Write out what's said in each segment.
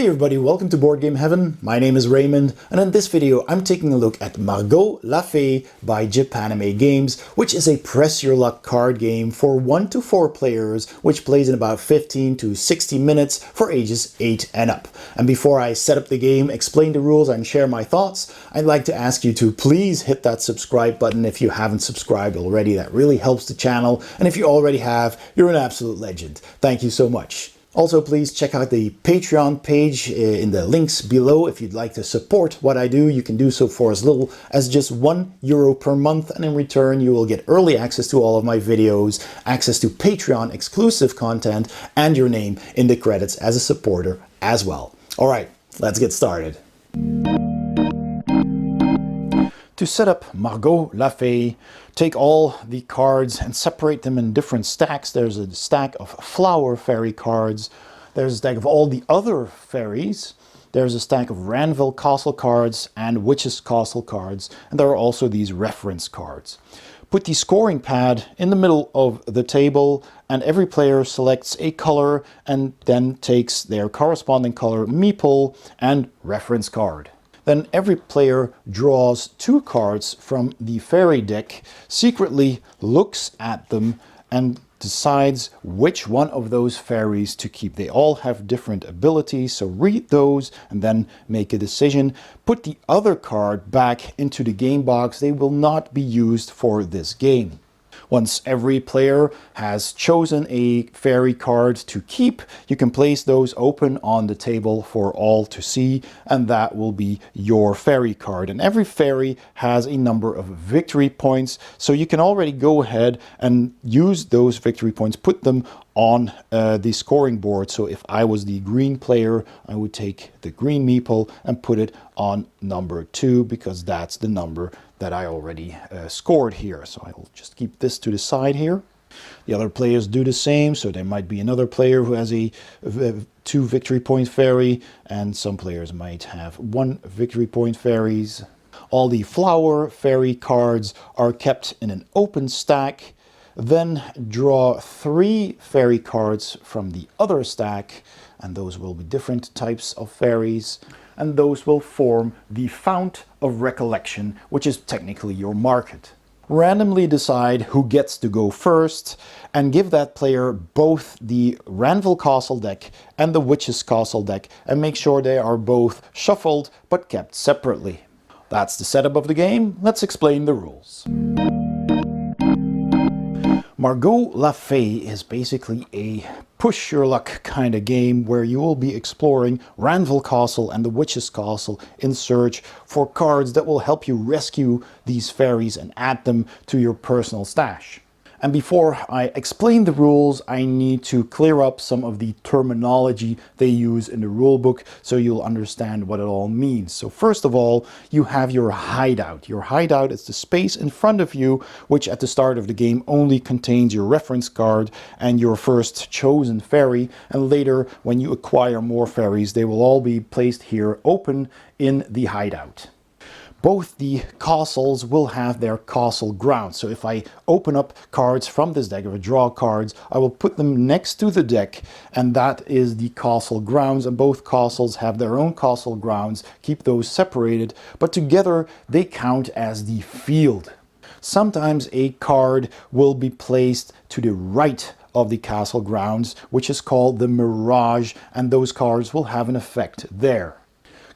Hey everybody, welcome to Boardgame Heaven. My name is Raymond, and in this video I'm taking a look at Margot La Fée by Japanime Games, which is a press your luck card game for 1 to 4 players, which plays in about 15 to 60 minutes for ages 8 and up. And before I set up the game, explain the rules, and share my thoughts, I'd like to ask you to please hit that subscribe button if you haven't subscribed already. That really helps the channel, and if you already have, you're an absolute legend. Thank you so much. Also, please check out the Patreon page in the links below. If you'd like to support what I do, you can do so for as little as just €1 per month, and in return you will get early access to all of my videos, access to Patreon exclusive content, and your name in the credits as a supporter as well. Alright, let's get started. To set up Margot La Fée, take all the cards and separate them in different stacks. There's a stack of flower fairy cards. There's a stack of all the other fairies. There's a stack of Ranville Castle cards and Witch's Castle cards. And there are also these reference cards. Put the scoring pad in the middle of the table, and every player selects a color and then takes their corresponding color meeple and reference card. Then every player draws 2 cards from the fairy deck, secretly looks at them, and decides which one of those fairies to keep. They all have different abilities, so read those and then make a decision. Put the other card back into the game box. They will not be used for this game. Once every player has chosen a fairy card to keep, you can place those open on the table for all to see, and that will be your fairy card. And every fairy has a number of victory points, so you can already go ahead and use those victory points, put them on the scoring board. So if I was the green player, I would take the green meeple and put it on number 2, because that's the number that I already scored here. So I will just keep this to the side here. The other players do the same, so there might be another player who has a 2 victory point fairy, and some players might have 1 victory point fairies. All the flower fairy cards are kept in an open stack. Then draw 3 fairy cards from the other stack, and those will be different types of fairies, and those will form the Fount of Recollection, which is technically your market. Randomly decide who gets to go first, and give that player both the Ranville Castle deck and the Witch's Castle deck, and make sure they are both shuffled but kept separately. That's the setup of the game. Let's explain the rules. Margot La Fée is basically a push your luck kind of game where you will be exploring Ranville Castle and the Witch's Castle in search for cards that will help you rescue these fairies and add them to your personal stash. And before I explain the rules, I need to clear up some of the terminology they use in the rulebook so you'll understand what it all means. So first of all, you have your hideout. Your hideout is the space in front of you, which at the start of the game only contains your reference card and your first chosen fairy. And later, when you acquire more fairies, they will all be placed here open in the hideout. Both the castles will have their castle grounds. So if I open up cards from this deck, or draw cards, I will put them next to the deck, and that is the castle grounds. And both castles have their own castle grounds. Keep those separated, but together they count as the field. Sometimes a card will be placed to the right of the castle grounds, which is called the mirage, and those cards will have an effect there.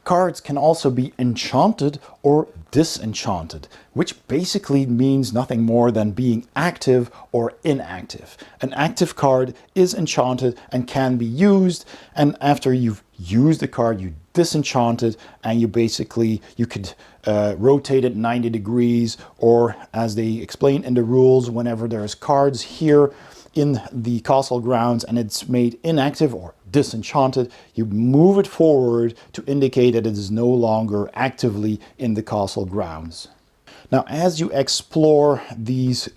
Cards can also be enchanted or disenchanted, which basically means nothing more than being active or inactive. An active card is enchanted and can be used, and after you've used the card, you disenchant it, and you could rotate it 90 degrees, or as they explain in the rules, whenever there's cards here in the castle grounds and it's made inactive or disenchanted, you move it forward to indicate that it is no longer actively in the castle grounds. Now, as you explore these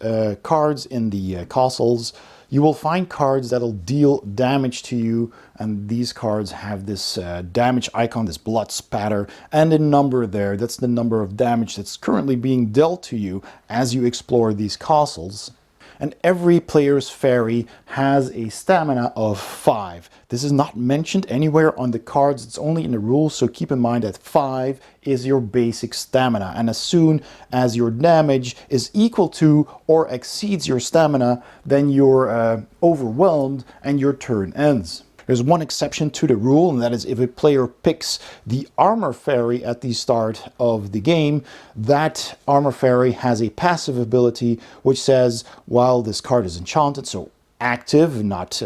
cards in the castles, you will find cards that'll deal damage to you, and these cards have this damage icon, this blood spatter, and a number there. That's the number of damage that's currently being dealt to you as you explore these castles. and every player's fairy has a stamina of 5. This is not mentioned anywhere on the cards, it's only in the rules, so keep in mind that 5 is your basic stamina, and as soon as your damage is equal to or exceeds your stamina, then you're overwhelmed and your turn ends. There's one exception to the rule, and that is if a player picks the armor fairy at the start of the game, that armor fairy has a passive ability which says while this card is enchanted, so active, not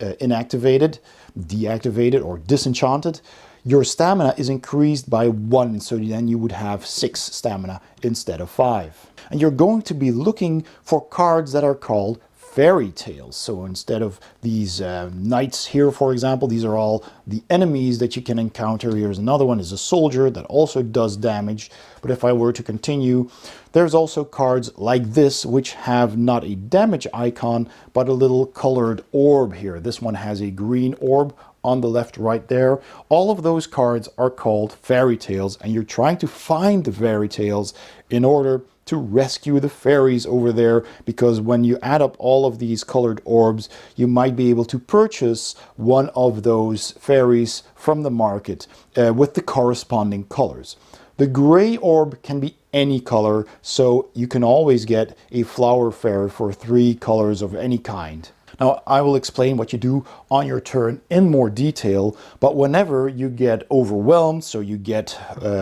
inactivated, deactivated or disenchanted, your stamina is increased by 1, so then you would have 6 stamina instead of 5. And you're going to be looking for cards that are called fairy tales. So instead of these knights here, for example, these are all the enemies that you can encounter. Here's another one, is a soldier that also does damage. But if I were to continue, there's also cards like this which have not a damage icon but a little colored orb here. This one has a green orb on the left right there. All of those cards are called fairy tales, and you're trying to find the fairy tales in order to rescue the fairies over there, because when you add up all of these colored orbs, you might be able to purchase one of those fairies from the market with the corresponding colors. The gray orb can be any color, so you can always get a flower fairy for 3 colors of any kind. Now, I will explain what you do on your turn in more detail, but whenever you get overwhelmed, so you get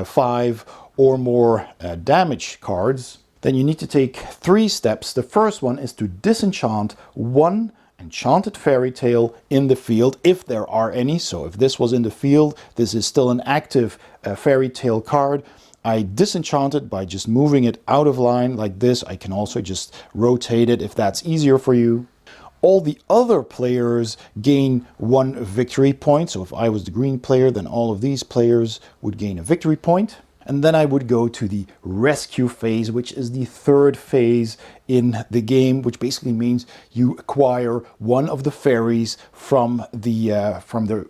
5 or more damage cards, then you need to take 3 steps. The first one is to disenchant 1 enchanted fairy tale in the field, if there are any. So if this was in the field, this is still an active fairy tale card. I disenchant it by just moving it out of line like this. I can also just rotate it if that's easier for you. All the other players gain 1 victory point. So if I was the green player, then all of these players would gain a victory point. And then I would go to the rescue phase, which is the 3rd phase in the game, which basically means you acquire one of the fairies from the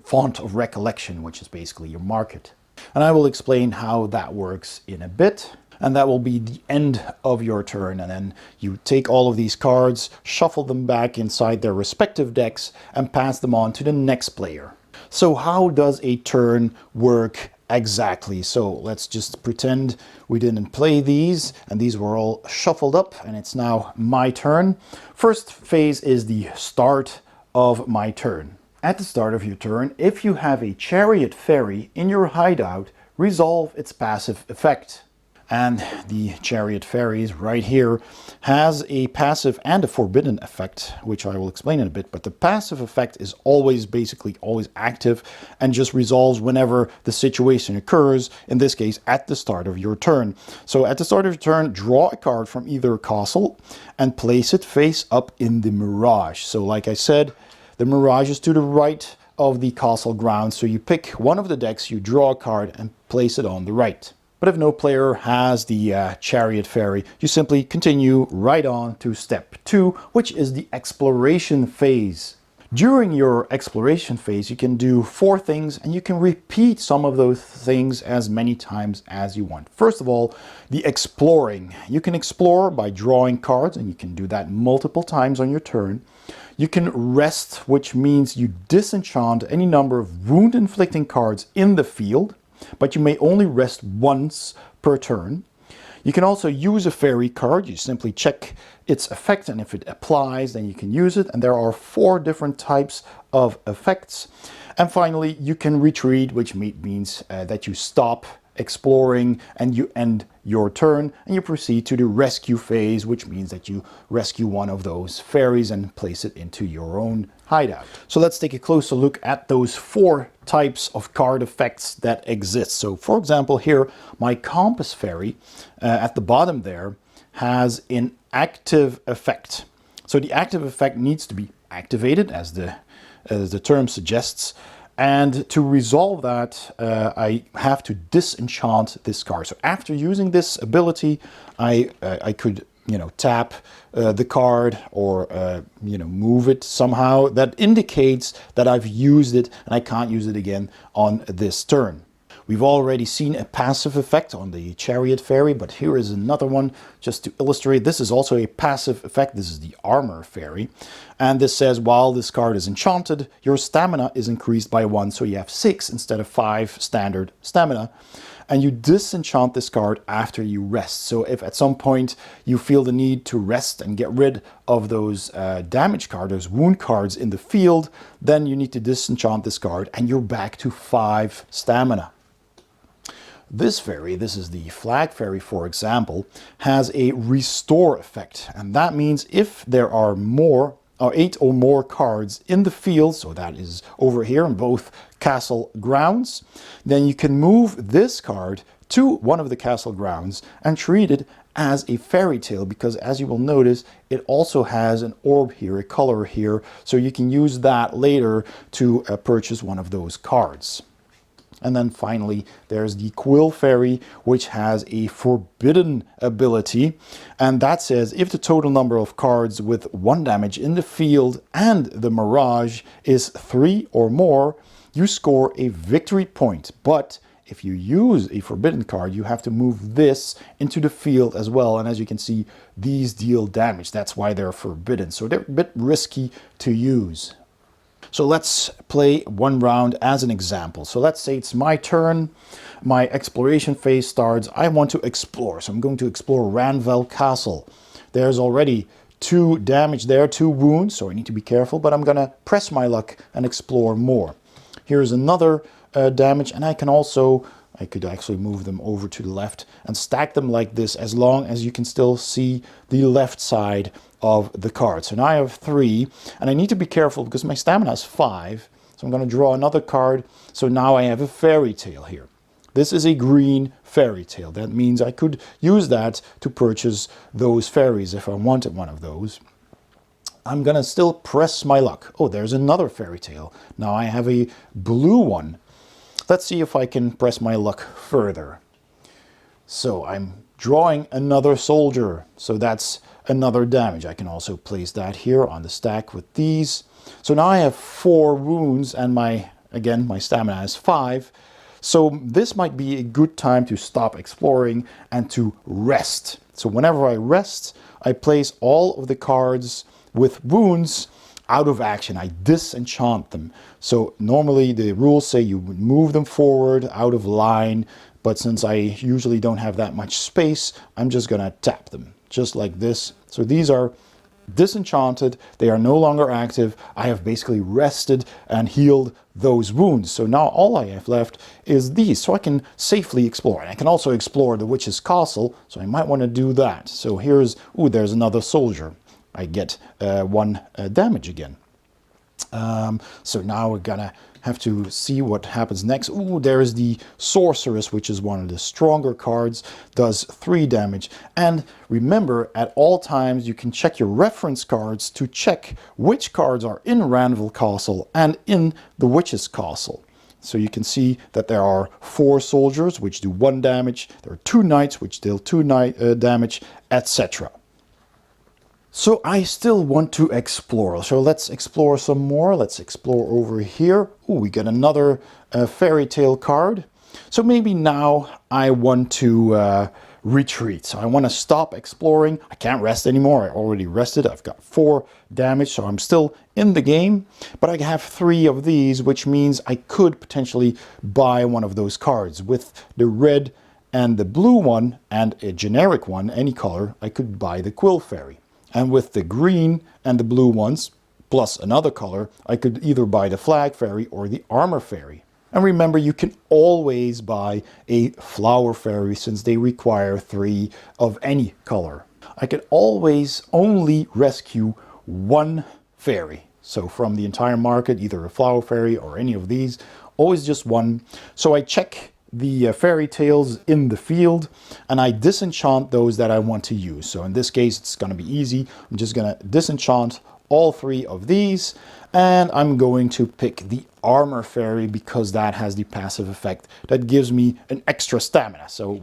font of recollection, which is basically your market. And I will explain how that works in a bit. And that will be the end of your turn. And then you take all of these cards, shuffle them back inside their respective decks, and pass them on to the next player. So how does a turn work exactly? So let's just pretend we didn't play these, and these were all shuffled up, and it's now my turn. First phase is the start of my turn. At the start of your turn, if you have a chariot fairy in your hideout, resolve its passive effect. And the chariot fairies right here has a passive and a forbidden effect, which I will explain in a bit. But the passive effect is basically always active and just resolves whenever the situation occurs, in this case at the start of your turn. So at the start of your turn, draw a card from either castle and place it face up in the mirage. So like I said, the mirage is to the right of the castle ground. So you pick one of the decks, you draw a card and place it on the right. But if no player has the chariot fairy, you simply continue right on to step 2, which is the exploration phase. During your exploration phase, you can do 4 things, and you can repeat some of those things as many times as you want. First of all, the exploring. You can explore by drawing cards, and you can do that multiple times on your turn. You can rest, which means you disenchant any number of wound-inflicting cards in the field, but you may only rest once per turn. You can also use a fairy card. You simply check its effect, and if it applies, then you can use it. And there are 4 different types of effects. And finally, you can retreat, which means that you stop exploring and you end your turn, and you proceed to the rescue phase, which means that you rescue one of those fairies and place it into your own hideout. So let's take a closer look at those 4 types of card effects that exist. So for example, here my compass fairy at the bottom there has an active effect. So the active effect needs to be activated, as the term suggests. And to resolve that, I have to disenchant this card. So after using this ability, I could, tap the card or, move it somehow. That indicates that I've used it and I can't use it again on this turn. We've already seen a passive effect on the Chariot Fairy, but here is another one just to illustrate. This is also a passive effect. This is the Armor Fairy. And this says, while this card is enchanted, your stamina is increased by 1, so you have 6 instead of 5 standard stamina. And you disenchant this card after you rest. So if at some point you feel the need to rest and get rid of those damage cards, those wound cards in the field, then you need to disenchant this card and you're back to 5 stamina. This fairy, this is the Flag Fairy for example, has a restore effect. And that means if there are 8 or more cards in the field, so that is over here in both castle grounds, then you can move this card to one of the castle grounds and treat it as a fairy tale, because as you will notice, it also has an orb here, a color here, so you can use that later to purchase one of those cards. And then finally, there's the Quill Fairy, which has a forbidden ability. And that says if the total number of cards with 1 damage in the field and the Mirage is 3 or more, you score a victory point. But if you use a forbidden card, you have to move this into the field as well. And as you can see, these deal damage. That's why they're forbidden. So they're a bit risky to use. So let's play one round as an example. So let's say it's my turn. My exploration phase starts. I want to explore. So I'm going to explore Ranvel Castle. There's already 2 damage there, 2 wounds. So I need to be careful, but I'm going to press my luck and explore more. Here's another damage, and I could actually move them over to the left and stack them like this, as long as you can still see the left side of the card. So now I have 3, and I need to be careful because my stamina is 5. So I'm going to draw another card. So now I have a fairy tale here. This is a green fairy tale. That means I could use that to purchase those fairies if I wanted one of those. I'm going to still press my luck. Oh, there's another fairy tale. Now I have a blue one. Let's see if I can press my luck further. So I'm drawing another soldier. So that's another damage. I can also place that here on the stack with these. So now I have 4 wounds, and my stamina is 5. So this might be a good time to stop exploring and to rest. So whenever I rest, I place all of the cards with wounds out of action. I disenchant them. So normally the rules say you would move them forward out of line, but since I usually don't have that much space, I'm just gonna tap them just like this. So these are disenchanted, they are no longer active. I have basically rested and healed those wounds. So now all I have left is these, so I can safely explore. And I can also explore the Witch's Castle, so I might want to do that. So there's another soldier. I get 1 damage again. So now we're gonna have to see what happens next. There is the Sorceress, which is one of the stronger cards, does 3 damage. And remember, at all times you can check your reference cards to check which cards are in Ranvel Castle and in the Witch's Castle. So you can see that there are 4 soldiers which do 1 damage, there are 2 knights which deal 2 damage, etc. So I still want to explore. So let's explore some more. Let's explore over here. We get another fairy tale card. So maybe now I want to retreat. So I want to stop exploring. I can't rest anymore. I already rested. I've got 4 damage, so I'm still in the game. But I have 3 of these, which means I could potentially buy one of those cards. With the red and the blue one and a generic one, any color, I could buy the Quill Fairy. And with the green and the blue ones, plus another color, I could either buy the Flag Fairy or the Armor Fairy. And remember, you can always buy a Flower Fairy since they require 3 of any color. I can always only rescue 1 fairy. So from the entire market, either a Flower Fairy or any of these, always just 1. So I check the fairy tales in the field and I disenchant those that I want to use. So in this case, it's going to be easy. I'm just going to disenchant all 3 of these, and I'm going to pick the Armor Fairy because that has the passive effect that gives me an extra stamina. So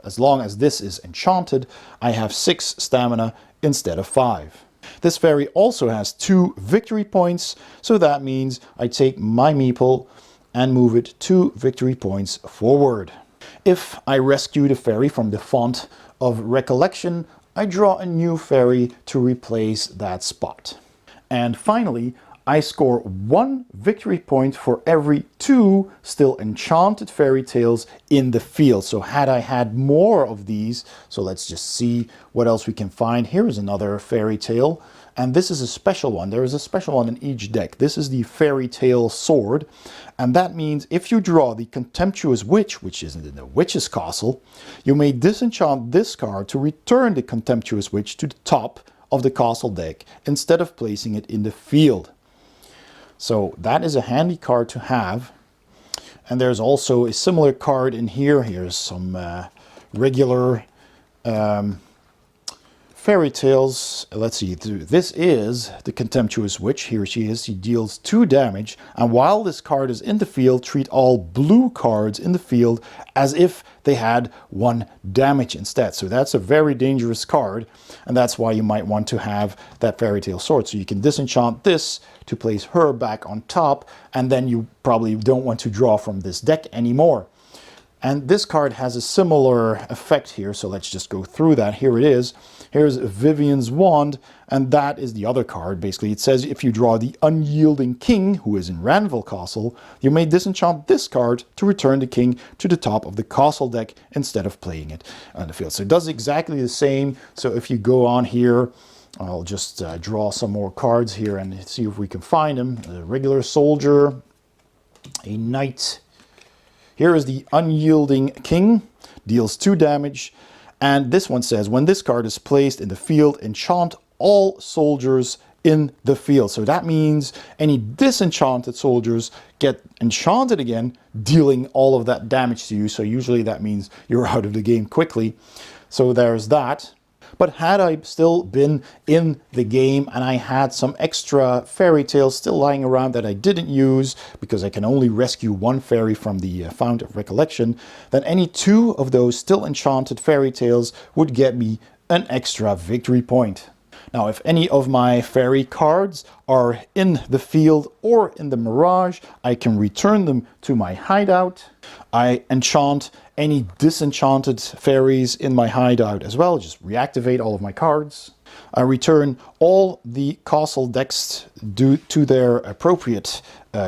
as long as this is enchanted, I have 6 stamina instead of 5. This fairy also has 2 victory points, so that means I take my meeple, and move it 2 victory points forward. If I rescue the fairy from the font of recollection, I draw a new fairy to replace that spot. And finally, I score 1 victory point for every 2 still enchanted fairy tales in the field. So had I had more of these, so let's just see what else we can find. Here is another fairy tale, and this is a special one. There is a special one in each deck. This is the fairy tale sword, and that means if you draw the contemptuous witch, which is in the witch's castle, you may disenchant this card to return the contemptuous witch to the top of the castle deck instead of placing it in the field. So that is a handy card to have. And there's also a similar card in here. Here's some regular fairy tales. Let's see, this is the contemptuous witch. Here she is. She deals 2 damage, and while this card is in the field, treat all blue cards in the field as if they had 1 damage instead. So that's a very dangerous card, and that's why you might want to have that fairy tale sword. So you can disenchant this to place her back on top, and then you probably don't want to draw from this deck anymore. And this card has a similar effect here, so let's just go through that. Here it is. Here's Vivian's Wand, and that is the other card. Basically, it says if you draw the Unyielding King, who is in Ranville Castle, you may disenchant this card to return the king to the top of the castle deck instead of playing it on the field. So it does exactly the same. So if you go on here, I'll just draw some more cards here and see if we can find them. A regular soldier, a knight. Here is the Unyielding King, deals 2 damage, and this one says when this card is placed in the field, enchant all soldiers in the field. So that means any disenchanted soldiers get enchanted again, dealing all of that damage to you. So usually that means you're out of the game quickly. So there's that. But had I still been in the game and I had some extra fairy tales still lying around that I didn't use because I can only rescue 1 fairy from the Fount of Recollection, then any 2 of those still enchanted fairy tales would get me an extra victory point. Now, if any of my fairy cards are in the field or in the Mirage, I can return them to my hideout. I enchant any disenchanted fairies in my hideout as well. Just reactivate all of my cards. I return all the castle decks due to their appropriate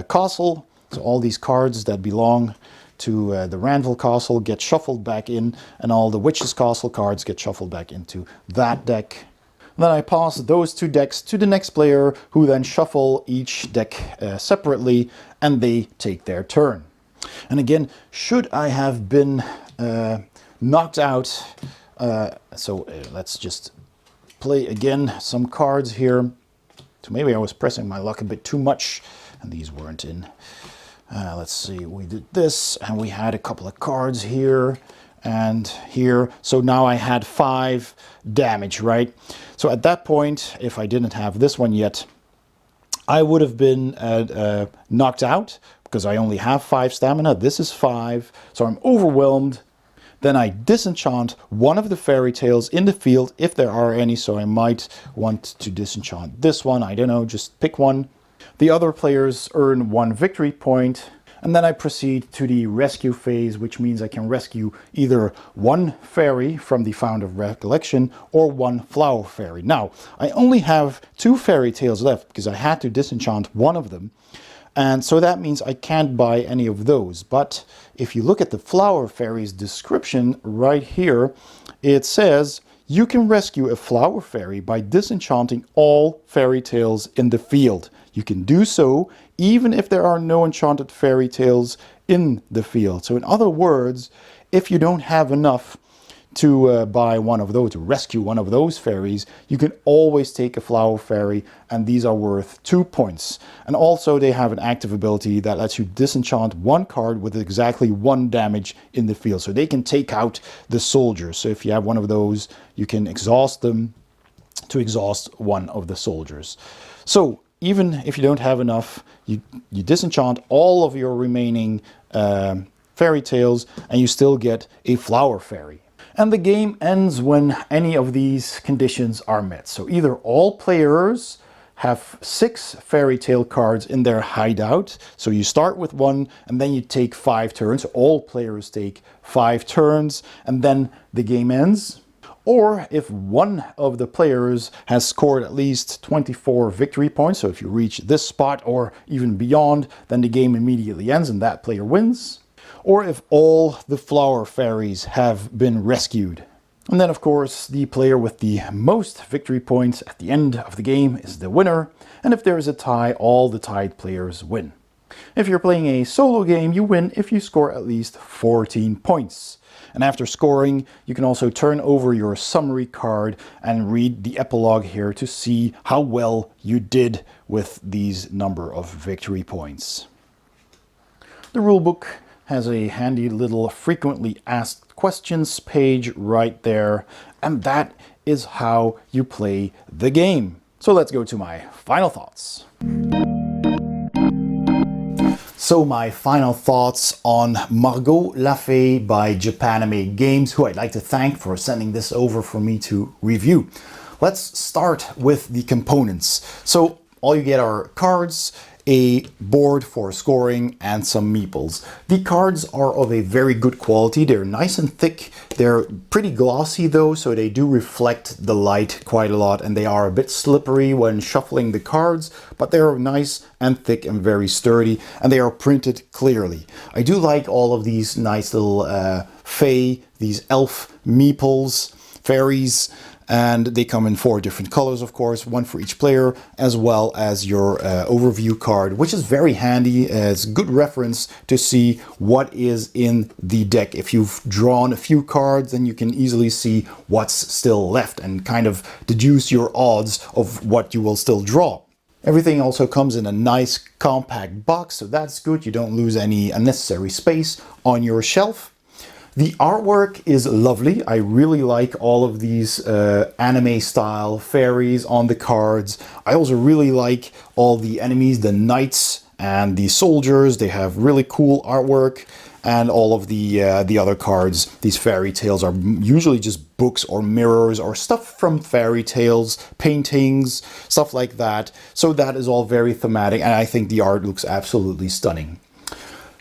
castle. So all these cards that belong to the Ranville Castle get shuffled back in, and all the Witch's Castle cards get shuffled back into that deck. Then I pass those 2 decks to the next player, who then shuffle each deck separately, and they take their turn. And again, should I have been knocked out, let's just play again some cards here. So maybe I was pressing my luck a bit too much, and these weren't in. Let's see, we did this, and we had a couple of cards here and here. So now I had 5 damage, right? So at that point, if I didn't have this one yet, I would have been knocked out because I only have 5 stamina. This is 5, so I'm overwhelmed. Then I disenchant one of the fairy tales in the field if there are any, so I might want to disenchant this one. I don't know, just pick one. The other players earn 1 victory point, and then I proceed to the rescue phase, which means I can rescue either 1 fairy from the Fount of Recollection or 1 flower fairy. Now, I only have 2 fairy tales left because I had to disenchant one of them. And so that means I can't buy any of those. But if you look at the flower fairy's description right here, it says you can rescue a flower fairy by disenchanting all fairy tales in the field. You can do so even if there are no enchanted fairy tales in the field. So in other words, if you don't have enough to buy one of those, to rescue one of those fairies, you can always take a flower fairy, and these are worth 2 points. And also they have an active ability that lets you disenchant 1 card with exactly 1 damage in the field. So they can take out the soldiers. So if you have one of those, you can exhaust them to exhaust one of the soldiers. So even if you don't have enough, you disenchant all of your remaining fairy tales, and you still get a flower fairy. And the game ends when any of these conditions are met. So either all players have 6 fairy tale cards in their hideout. So you start with 1 and then you take 5 turns. All players take 5 turns and then the game ends. Or if one of the players has scored at least 24 victory points, so if you reach this spot or even beyond, then the game immediately ends and that player wins. Or if all the flower fairies have been rescued. And then of course the player with the most victory points at the end of the game is the winner, and if there is a tie, all the tied players win. If you're playing a solo game, you win if you score at least 14 points. And after scoring, you can also turn over your summary card and read the epilogue here to see how well you did with these number of victory points. The rulebook has a handy little frequently asked questions page right there, and that is how you play the game. So let's go to my final thoughts. So my final thoughts on Margot La Fée by Japanime Games, who I'd like to thank for sending this over for me to review. Let's start with the components. So all you get are cards, a board for scoring, and some meeples. The cards are of a very good quality. They're nice and thick. They're pretty glossy though, so they do reflect the light quite a lot, and they are a bit slippery when shuffling the cards, but they're nice and thick and very sturdy, and they are printed clearly. I do like all of these nice little fae, these elf meeples, fairies, and they come in 4 different colors, of course, 1 for each player, as well as your overview card, which is very handy. It's good reference to see what is in the deck. If you've drawn a few cards, then you can easily see what's still left and kind of deduce your odds of what you will still draw. Everything also comes in a nice compact box, so that's good. You don't lose any unnecessary space on your shelf. The artwork is lovely. I really like all of these anime style fairies on the cards. I also really like all the enemies, the knights and the soldiers. They have really cool artwork, and all of the other cards. These fairy tales are usually just books or mirrors or stuff from fairy tales, paintings, stuff like that. So that is all very thematic, and I think the art looks absolutely stunning.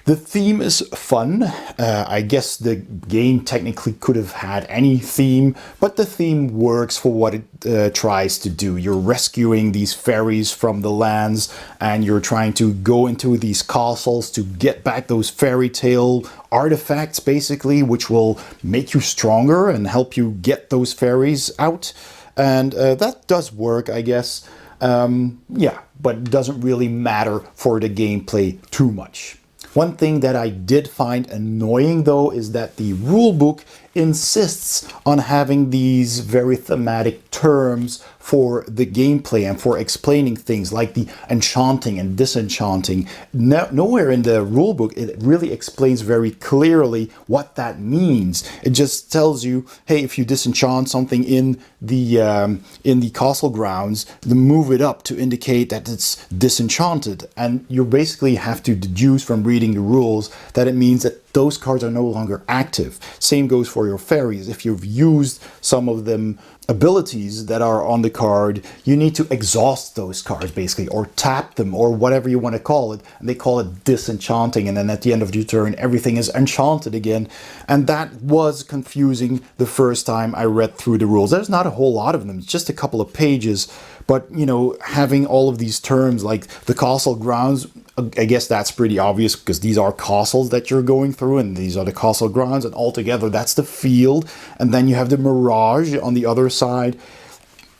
The theme is fun. I guess the game technically could have had any theme, but the theme works for what it tries to do. You're rescuing these fairies from the lands, and you're trying to go into these castles to get back those fairy tale artifacts, basically, which will make you stronger and help you get those fairies out. And that does work, I guess. Yeah, but it doesn't really matter for the gameplay too much. One thing that I did find annoying though is that the rulebook insists on having these very thematic terms for the gameplay and for explaining things like the enchanting and disenchanting. Nowhere in the rulebook it really explains very clearly what that means. It just tells you, hey, if you disenchant something in the castle grounds, then move it up to indicate that it's disenchanted. And you basically have to deduce from reading the rules that it means that those cards are no longer active. Same goes for your fairies. If you've used some of them abilities that are on the card, you need to exhaust those cards basically, or tap them, or whatever you want to call it. And they call it disenchanting, and then at the end of your turn everything is enchanted again. And that was confusing the first time I read through the rules. There's not a whole lot of them, it's just a couple of pages, but you know, having all of these terms like the castle grounds, I guess that's pretty obvious because these are castles that you're going through, and these are the castle grounds, and altogether that's the field. And then you have the mirage on the other side.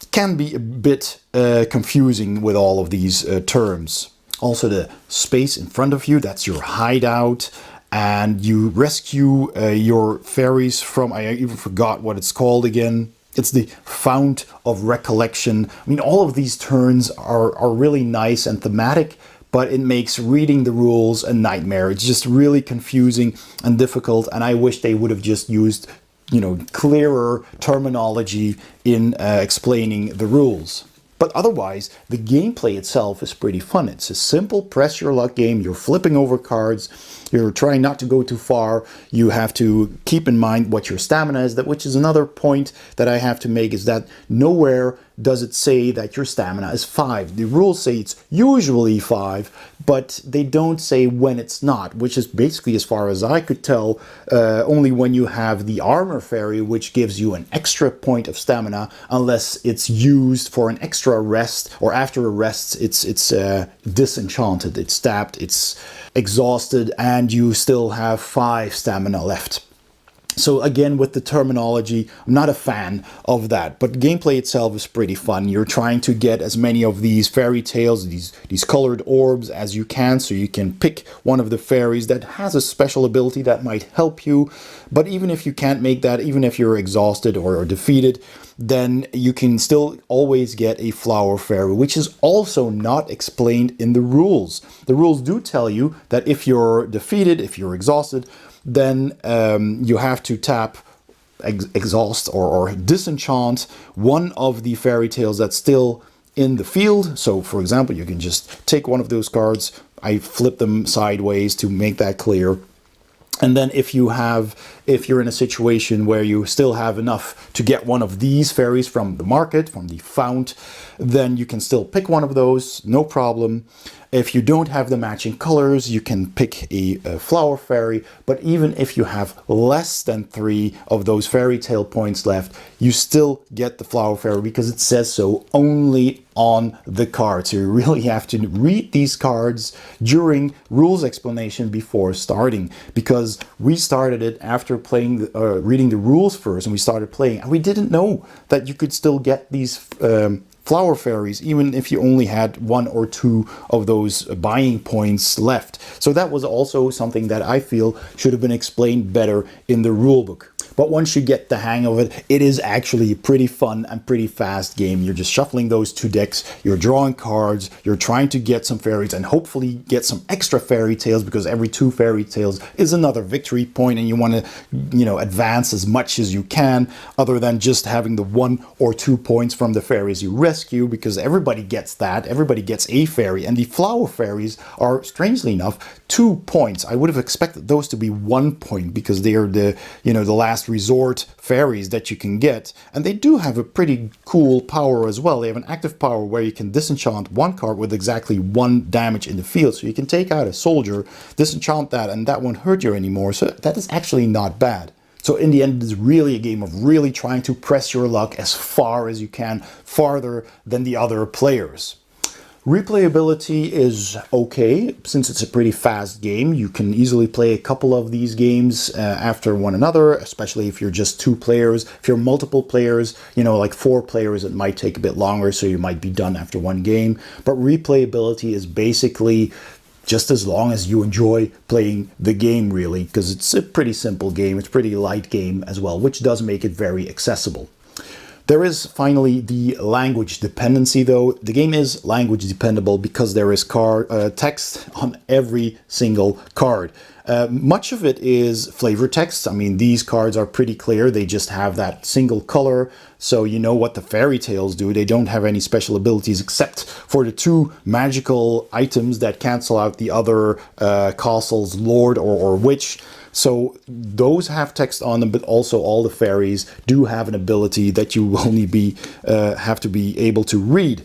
It can be a bit confusing with all of these terms. Also the space in front of you, that's your hideout, and you rescue your fairies from, I even forgot what it's called again. It's the Fount of Recollection. I mean, all of these terms are really nice and thematic, but it makes reading the rules a nightmare. It's just really confusing and difficult, and I wish they would have just used, you know, clearer terminology in explaining the rules. But otherwise, the gameplay itself is pretty fun. It's a simple press your luck game. You're flipping over cards. You're trying not to go too far. You have to keep in mind what your stamina is, which is another point that I have to make, is that nowhere does it say that your stamina is 5. The rules say it's usually 5, but they don't say when it's not, which is basically, as far as I could tell, only when you have the armor fairy, which gives you an extra point of stamina, unless it's used for an extra rest, or after a rest it's disenchanted, it's stabbed, it's exhausted, and you still have 5 stamina left. So again, with the terminology, I'm not a fan of that, but gameplay itself is pretty fun. You're trying to get as many of these fairy tales, these colored orbs as you can, so you can pick one of the fairies that has a special ability that might help you. But even if you can't make that, even if you're exhausted or defeated, then you can still always get a flower fairy, which is also not explained in the rules. The rules do tell you that if you're defeated, if you're exhausted, then you have to tap, exhaust, or disenchant one of the fairy tales that's still in the field. So for example, you can just take one of those cards. I flip them sideways to make that clear. And then if you're in a situation where you still have enough to get one of these fairies from the market, from the fount, then you can still pick one of those, no problem. If you don't have the matching colors, you can pick a flower fairy. But even if you have less than 3 of those fairy tale points left, you still get the flower fairy because it says so only on the card. So you really have to read these cards during rules explanation before starting, because we started it after playing reading the rules first, and we started playing, and we didn't know that you could still get these flower fairies even if you only had 1 or 2 of those buying points left. So that was also something that I feel should have been explained better in the rulebook. But once you get the hang of it, it is actually a pretty fun and pretty fast game. You're just shuffling those 2 decks, you're drawing cards, you're trying to get some fairies and hopefully get some extra fairy tales, because every 2 fairy tales is another victory point, and you want to, advance as much as you can, other than just having the 1 or 2 points from the fairies you rescue, because everybody gets that. Everybody gets a fairy, and the flower fairies are, strangely enough, 2 points. I would have expected those to be 1 point, because they are the last resort fairies that you can get, and they do have a pretty cool power as well. They have an active power where you can disenchant 1 card with exactly 1 damage in the field, so you can take out a soldier, disenchant that, and that won't hurt you anymore. So that is actually not bad. So in the end, it's really a game of really trying to press your luck as far as you can, farther than the other players. Replayability is okay, since it's a pretty fast game. You can easily play a couple of these games after one another, especially if you're just 2 players. If you're multiple players, like 4 players, it might take a bit longer, so you might be done after 1 game. But replayability is basically just as long as you enjoy playing the game, really, because it's a pretty simple game. It's a pretty light game as well, which does make it very accessible. There is finally the language dependency, though. The game is language dependable because there is text on every single card. Much of it is flavor text. I mean, these cards are pretty clear. They just have that single color, so you know what the fairy tales do. They don't have any special abilities except for the 2 magical items that cancel out the other castle's lord or witch. So those have text on them, but also all the fairies do have an ability that you only have to be able to read.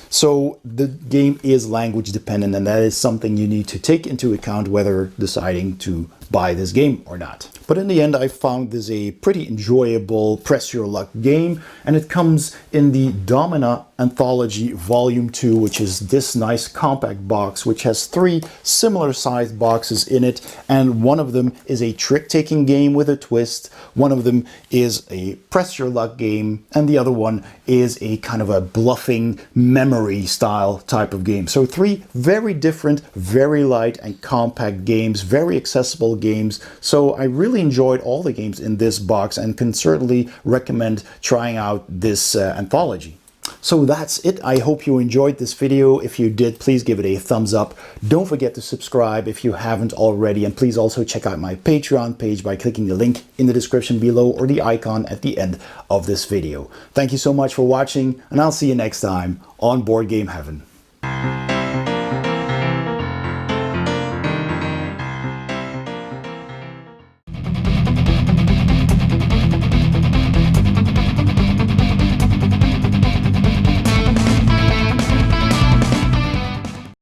So the game is language dependent, and that is something you need to take into account whether deciding to buy this game or not. But in the end, I found this a pretty enjoyable press your luck game, and it comes in the Domina Anthology Volume 2, which is this nice compact box, which has 3 similar sized boxes in it, and one of them is a trick-taking game with a twist, one of them is a press your luck game, and the other one is a kind of a bluffing memory style type of game. So 3 very different, very light and compact games, very accessible games. So I really enjoyed all the games in this box and can certainly recommend trying out this anthology. So that's it. I hope you enjoyed this video. If you did, please give it a thumbs up. Don't forget to subscribe if you haven't already, and please also check out my Patreon page by clicking the link in the description below or the icon at the end of this video. Thank you so much for watching, and I'll see you next time on Board Game Heaven.